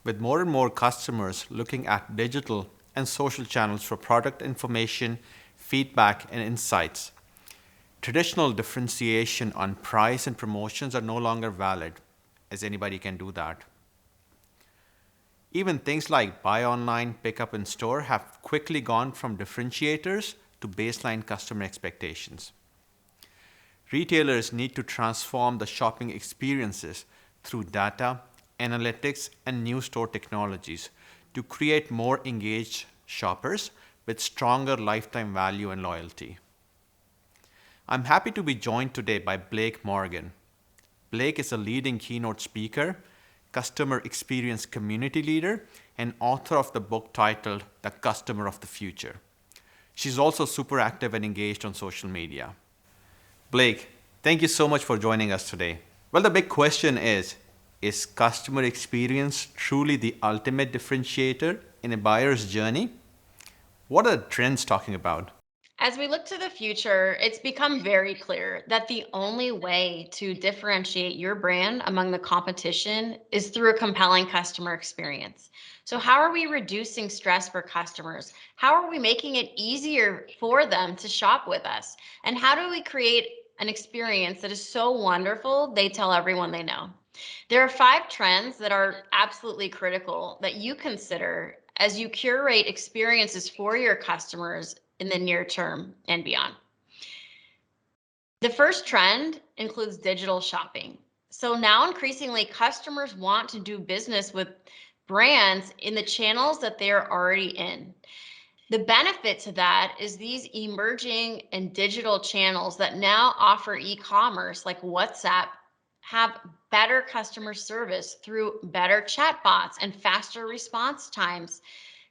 with more and more customers looking at digital and social channels for product information, feedback, and insights. Traditional differentiation on price and promotions are no longer valid, as anybody can do that. Even things like buy online, pick up in store have quickly gone from differentiators to baseline customer expectations. Retailers need to transform the shopping experiences through data, analytics, and new store technologies to create more engaged shoppers with stronger lifetime value and loyalty. I'm happy to be joined today by Blake Morgan. Blake is a leading keynote speaker, customer experience community leader, and author of the book titled The Customer of the Future. She's also super active and engaged on social media. Blake, thank you so much for joining us today. Well, the big question is customer experience truly the ultimate differentiator in a buyer's journey? What are the trends talking about? As we look to the future, it's become very clear that the only way to differentiate your brand among the competition is through a compelling customer experience. So, how are we reducing stress for customers? How are we making it easier for them to shop with us? And how do we create an experience that is so wonderful they tell everyone they know? There are 5 trends that are absolutely critical that you consider as you curate experiences for your customers in the near term and beyond. The first trend includes digital shopping. So now increasingly customers want to do business with brands in the channels that they're already in. The benefit to that is these emerging and digital channels that now offer e-commerce like WhatsApp have better customer service through better chatbots and faster response times.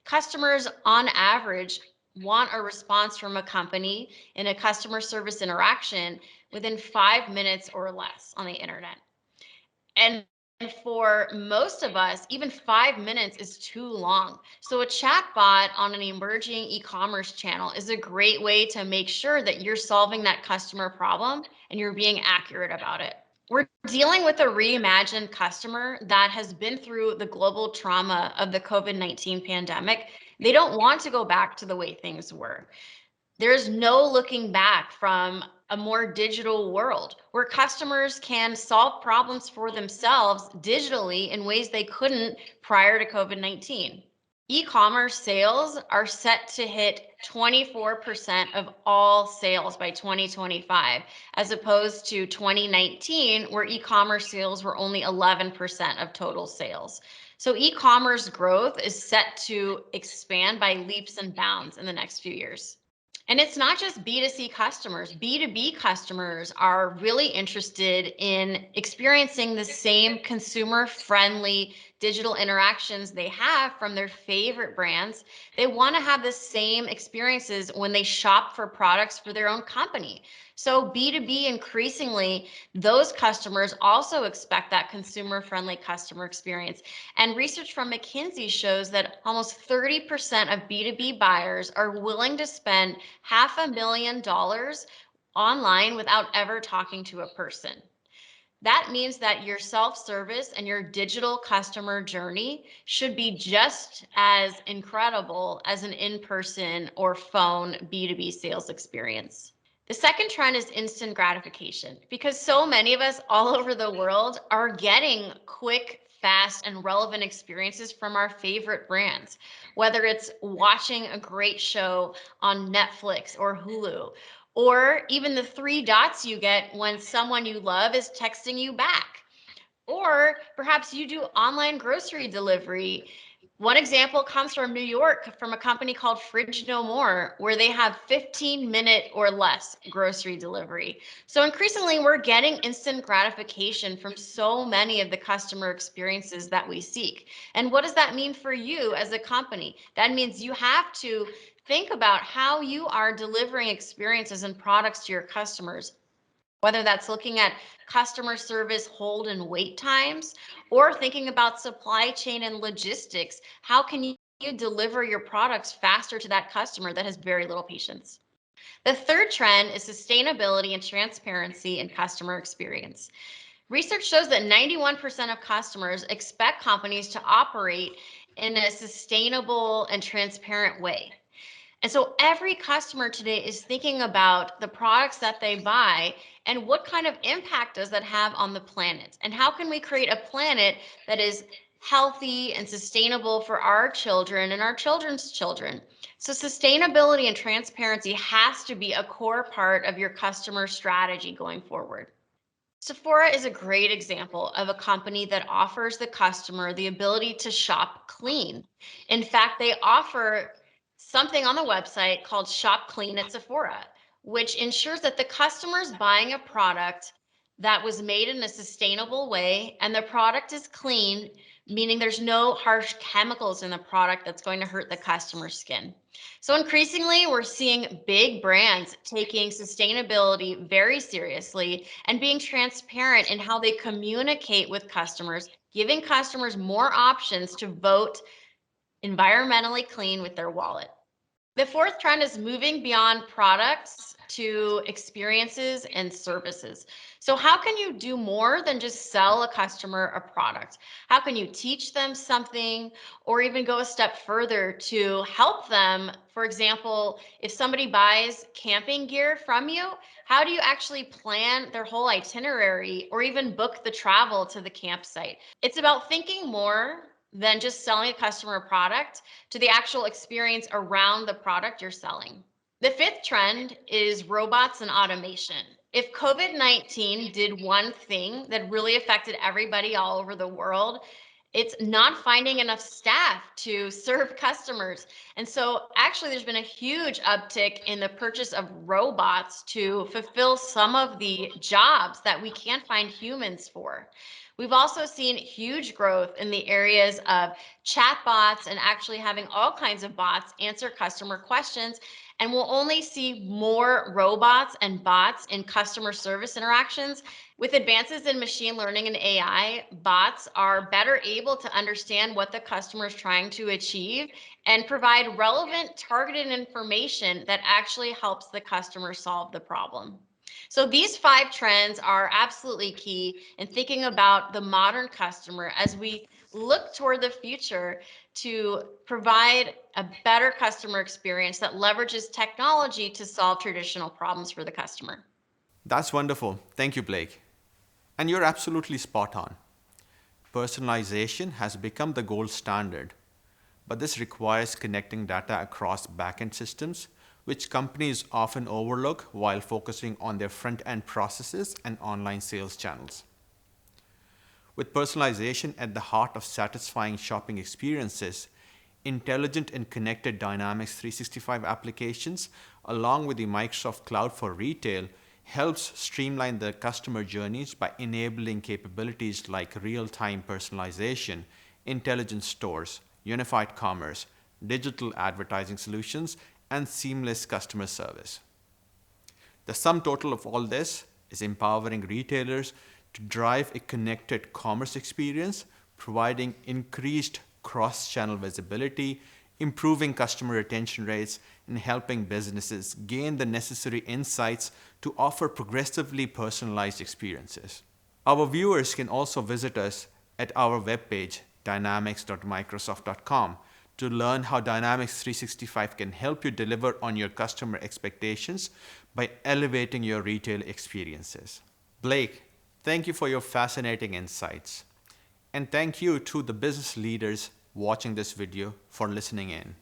Customers on average want a response from a company in a customer service interaction within 5 minutes or less on the internet. And for most of us, even 5 minutes is too long. So a chatbot on an emerging e-commerce channel is a great way to make sure that you're solving that customer problem and you're being accurate about it. We're dealing with a reimagined customer that has been through the global trauma of the COVID-19 pandemic. They don't want to go back to the way things were. There's no looking back from a more digital world where customers can solve problems for themselves digitally in ways they couldn't prior to COVID-19. E-commerce sales are set to hit 24% of all sales by 2025, as opposed to 2019, where e-commerce sales were only 11% of total sales. So e-commerce growth is set to expand by leaps and bounds in the next few years. And it's not just B2C customers. B2B customers are really interested in experiencing the same consumer-friendly digital interactions they have from their favorite brands. They want to have the same experiences when they shop for products for their own company. So B2B, increasingly, those customers also expect that consumer-friendly customer experience. And research from McKinsey shows that almost 30% of B2B buyers are willing to spend $500,000 online without ever talking to a person. That means that your self-service and your digital customer journey should be just as incredible as an in-person or phone B2B sales experience. The second trend is instant gratification, because so many of us all over the world are getting quick, fast, and relevant experiences from our favorite brands, whether it's watching a great show on Netflix or Hulu, or even the 3 dots you get when someone you love is texting you back. Or perhaps you do online grocery delivery. One example comes from New York from a company called Fridge No More, where they have 15-minute or less grocery delivery. So increasingly, we're getting instant gratification from so many of the customer experiences that we seek. And what does that mean for you as a company? That means you have to think about how you are delivering experiences and products to your customers, whether that's looking at customer service hold and wait times, or thinking about supply chain and logistics. How can you deliver your products faster to that customer that has very little patience? The third trend is sustainability and transparency in customer experience. Research shows that 91% of customers expect companies to operate in a sustainable and transparent way. And so every customer today is thinking about the products that they buy and what kind of impact does that have on the planet? And how can we create a planet that is healthy and sustainable for our children and our children's children? So sustainability and transparency has to be a core part of your customer strategy going forward. Sephora is a great example of a company that offers the customer the ability to shop clean. In fact, they offer something on the website called Shop Clean at Sephora, which ensures that the customer is buying a product that was made in a sustainable way and the product is clean, meaning there's no harsh chemicals in the product that's going to hurt the customer's skin. So increasingly, we're seeing big brands taking sustainability very seriously and being transparent in how they communicate with customers, giving customers more options to vote environmentally clean with their wallet. The fourth trend is moving beyond products to experiences and services. So, how can you do more than just sell a customer a product? How can you teach them something or even go a step further to help them? For example, if somebody buys camping gear from you, how do you actually plan their whole itinerary or even book the travel to the campsite? It's about thinking more than just selling a customer a product to the actual experience around the product you're selling. The fifth trend is robots and automation. If COVID-19 did one thing that really affected everybody all over the world, it's not finding enough staff to serve customers. And so actually there's been a huge uptick in the purchase of robots to fulfill some of the jobs that we can't find humans for. We've also seen huge growth in the areas of chatbots and actually having all kinds of bots answer customer questions. And we'll only see more robots and bots in customer service interactions. With advances in machine learning and AI, bots are better able to understand what the customer is trying to achieve and provide relevant, targeted information that actually helps the customer solve the problem. So these five trends are absolutely key in thinking about the modern customer as we look toward the future to provide a better customer experience that leverages technology to solve traditional problems for the customer. That's wonderful. Thank you, Blake. And you're absolutely spot on. Personalization has become the gold standard, but this requires connecting data across backend systems, which companies often overlook while focusing on their front-end processes and online sales channels. With personalization at the heart of satisfying shopping experiences, intelligent and connected Dynamics 365 applications, along with the Microsoft Cloud for Retail, helps streamline the customer journeys by enabling capabilities like real-time personalization, intelligent stores, unified commerce, digital advertising solutions, and seamless customer service. The sum total of all this is empowering retailers to drive a connected commerce experience, providing increased cross-channel visibility, improving customer retention rates, and helping businesses gain the necessary insights to offer progressively personalized experiences. Our viewers can also visit us at our webpage, dynamics.microsoft.com, to learn how Dynamics 365 can help you deliver on your customer expectations by elevating your retail experiences. Blake, thank you for your fascinating insights. And thank you to the business leaders watching this video for listening in.